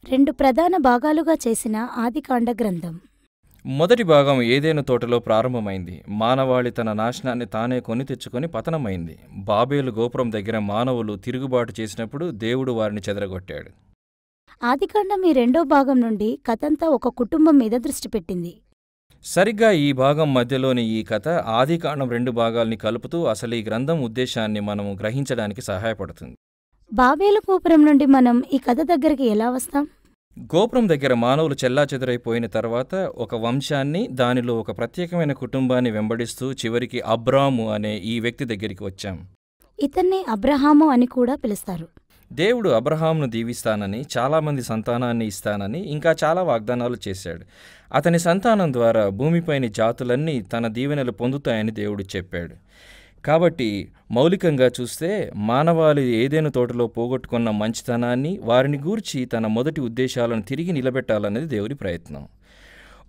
రెండు ప్రధాన భాగాలుగా చేసిన ఆదికాండ గ్రంథం. మొదటి భాగం ఏదెను తోటలో ప్రారంభమైంది. మానవాళి తన నాశనాన్ని తానే కొని తెచ్చుకొని పతనమైంది. బాబేలు గోపురం దగ్గర మానవులు తిరుగుబాటు చేసినప్పుడు దేవుడు వారిని చెదరగొట్టాడు. ఆదికాండం ఈ రెండో భాగం నుండి కథంతా ఒక కుటుంబం మీద దృష్టి పెట్టింది. సరిగ్గా ఈ భాగం మధ్యలోని ఈ కథ ఆదికాండం 2 భాగాల్ని కలుపుతూ అసలు ఈ గ్రంథం ఉద్దేశాన్ని మనం గ్రహించడానికి సహాయపడుతుంది. బాబేలు గోపురం నుండి మనం ఈ కథ దగ్గరికి ఎలా వస్తాం? గోపురం దగ్గర మానవులు చెల్లాచెదరైపోయిన తర్వాత ఒక వంశాన్ని, దానిలో ఒక ప్రత్యేకమైన కుటుంబాన్ని వెంబడిస్తూ చివరికి అబ్రాము అనే ఈ వ్యక్తి దగ్గరికి వచ్చాం. ఇతన్ని అబ్రహాము అని కూడా పిలుస్తారు. దేవుడు అబ్రహామును దీవిస్తానని, చాలామంది సంతానాన్ని ఇస్తానని, ఇంకా చాలా వాగ్దానాలు చేశాడు. అతని సంతానం ద్వారా భూమిపైని జాతులన్నీ తన దీవెనలు పొందుతాయని దేవుడు చెప్పాడు. కాబట్టి మౌలికంగా చూస్తే మానవాళి ఏదెను తోటలో పోగొట్టుకున్న మంచితనాన్ని, వారిని గూర్చి తన మొదటి ఉద్దేశాలను తిరిగి నిలబెట్టాలన్నది దేవుడి ప్రయత్నం.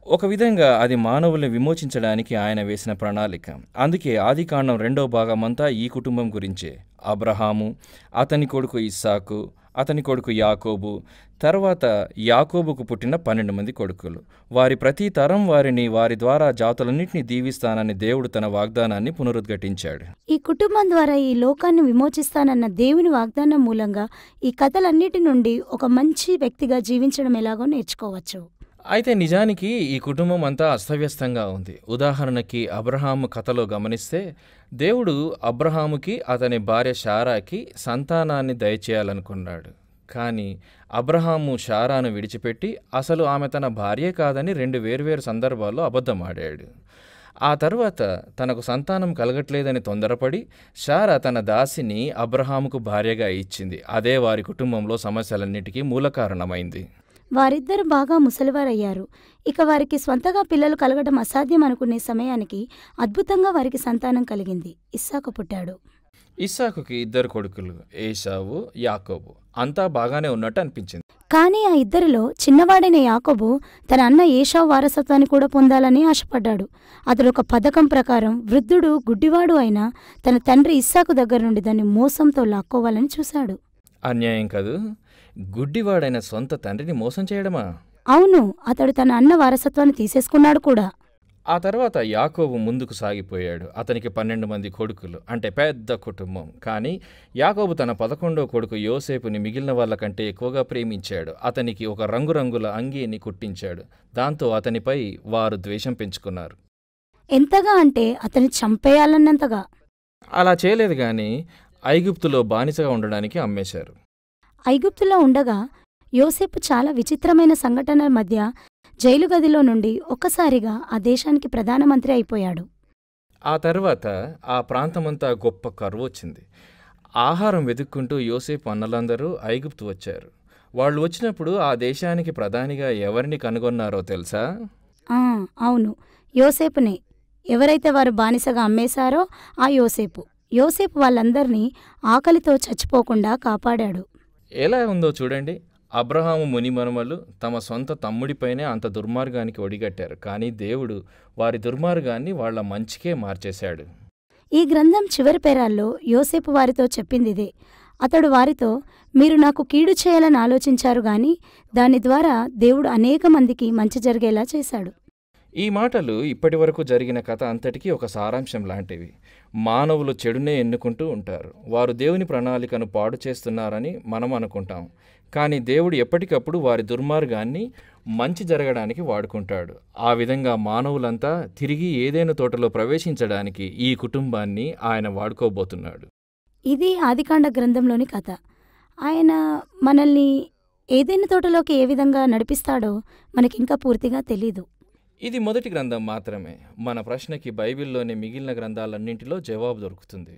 ఒక విధంగా అది మానవుల్ని విమోచించడానికి ఆయన వేసిన ప్రణాళిక. అందుకే ఆదికాండం 2వ భాగమంతా ఈ కుటుంబం గురించే. అబ్రహాము, అతని కొడుకు ఇస్సాకు, అతని కొడుకు యాకోబు, తర్వాత యాకోబుకు పుట్టిన 12 మంది కొడుకులు. వారి ప్రతి తరం వారిని, వారి ద్వారా జాతులన్నింటినీ దీవిస్తానని దేవుడు తన వాగ్దానాన్ని పునరుద్ఘాటించాడు. ఈ కుటుంబం ద్వారా ఈ లోకాన్ని విమోచిస్తానన్న దేవుని వాగ్దానం మూలంగా ఈ కథలన్నిటి నుండి ఒక మంచి వ్యక్తిగా జీవించడం ఎలాగో నేర్చుకోవచ్చు. అయితే నిజానికి ఈ కుటుంబం అంతా అస్తవ్యస్తంగా ఉంది. ఉదాహరణకి అబ్రహాము కథలో గమనిస్తే, దేవుడు అబ్రహాముకి అతని భార్య శారాకి సంతానాన్ని దయచేయాలనుకున్నాడు. కానీ అబ్రహాము శారాను విడిచిపెట్టి అసలు ఆమె తన భార్యే కాదని 2 వేర్వేరు సందర్భాల్లో అబద్ధమాడాడు. ఆ తర్వాత తనకు సంతానం కలగట్లేదని తొందరపడి శారా తన దాసిని అబ్రహాముకు భార్యగా ఇచ్చింది. అదే వారి కుటుంబంలో సమస్యలన్నిటికీ మూల కారణమైంది. వారిద్దరు బాగా ముసలివారయ్యారు. ఇక వారికి స్వంతగా పిల్లలు కలగడం అసాధ్యం అనుకునే సమయానికి అద్భుతంగా వారికి సంతానం కలిగింది. ఇస్సాకు పుట్టాడు. ఇస్సాకుకి 2 కొడుకులు, ఏశావు, యాకోబు. అంతా బాగానే ఉన్నట్టు అనిపించింది. కానీ ఆ ఇద్దరిలో చిన్నవాడైన యాకోబు తన అన్న ఏశావు వారసత్వాన్ని కూడా పొందాలని ఆశపడ్డాడు. అతడు ఒక పథకం ప్రకారం వృద్ధుడు, గుడ్డివాడు అయినా తన తండ్రి ఇస్సాకు దగ్గర నుండి దాన్ని మోసంతో లాక్కోవాలని చూశాడు. అన్యాయం కాదు. గుడ్డివాడైన సొంత తండ్రిని మోసం చేయడమా? అవును, అతడు తన అన్న వారసత్వాన్ని తీసేసుకున్నాడు కూడా. ఆ తర్వాత యాకోబు ముందుకు సాగిపోయాడు. అతనికి 12 మంది కొడుకులు, అంటే పెద్ద కుటుంబం. కానీ యాకోబు తన 11వ కొడుకు యోసేపుని మిగిలిన వాళ్ళకంటే ఎక్కువగా ప్రేమించాడు. అతనికి ఒక రంగురంగుల అంగీని కుట్టించాడు. దాంతో అతనిపై వారు ద్వేషం పెంచుకున్నారు. ఎంతగా అంటే అతన్ని చంపేయాలన్నంతగా. అలా చేయలేదు గాని ఐగుప్తులో బానిసగా ఉండడానికి అమ్మేశారు. ఐగుప్తులో ఉండగా యోసేపు చాలా విచిత్రమైన సంఘటనల మధ్య జైలు గదిలో నుండి ఒక్కసారిగా ఆ దేశానికి ప్రధానమంత్రి అయిపోయాడు. ఆ తర్వాత ఆ ప్రాంతమంతా గొప్ప కరువు వచ్చింది. ఆహారం వెతుక్కుంటూ యోసేపు అన్నలందరూ ఐగుప్తు వచ్చారు. వాళ్ళు వచ్చినప్పుడు ఆ దేశానికి ప్రధానిగా ఎవరిని కనుగొన్నారో తెలుసా? అవును, యోసేపునే. ఎవరైతే వారు బానిసగా అమ్మేశారో ఆ యోసేపు. యోసేపు వాళ్ళందర్నీ ఆకలితో చచ్చిపోకుండా కాపాడాడు. ఎలా ఉందో చూడండి. అబ్రహాము మునిమనుమలు తమ సొంత తమ్ముడిపైనే అంత దుర్మార్గానికి ఒడిగట్టారు. కానీ దేవుడు వారి దుర్మార్గాన్ని వాళ్ల మంచికే మార్చేశాడు. ఈ గ్రంథం చివరి పేరాల్లో యోసేపు వారితో చెప్పిందిదే. అతడు వారితో, మీరు నాకు కీడు చేయాలని ఆలోచించారు గాని దాని ద్వారా దేవుడు అనేక మందికి మంచి జరిగేలా చేశాడు. ఈ మాటలు ఇప్పటి వరకు జరిగిన కథ అంతటికీ ఒక సారాంశం లాంటివి. మానవులు చెడునే ఎన్నుకుంటూ ఉంటారు. వారు దేవుని ప్రణాళికను పాడు చేస్తున్నారని మనం అనుకుంటాం. కానీ దేవుడు ఎప్పటికప్పుడు వారి దుర్మార్గాన్ని మంచి జరగడానికి వాడుకుంటాడు. ఆ విధంగా మానవులంతా తిరిగి ఏదెను తోటలో ప్రవేశించడానికి ఈ కుటుంబాన్ని ఆయన వాడుకోబోతున్నాడు. ఇది ఆదికాండ గ్రంథంలోని కథ. ఆయన మనల్ని ఏదెను తోటలోకి ఏ విధంగా నడిపిస్తాడో మనకింకా పూర్తిగా తెలీదు. ఇది మొదటి గ్రంథం మాత్రమే. మన ప్రశ్నకి బైబిల్లోని మిగిలిన గ్రంథాలన్నింటిలో జవాబు దొరుకుతుంది.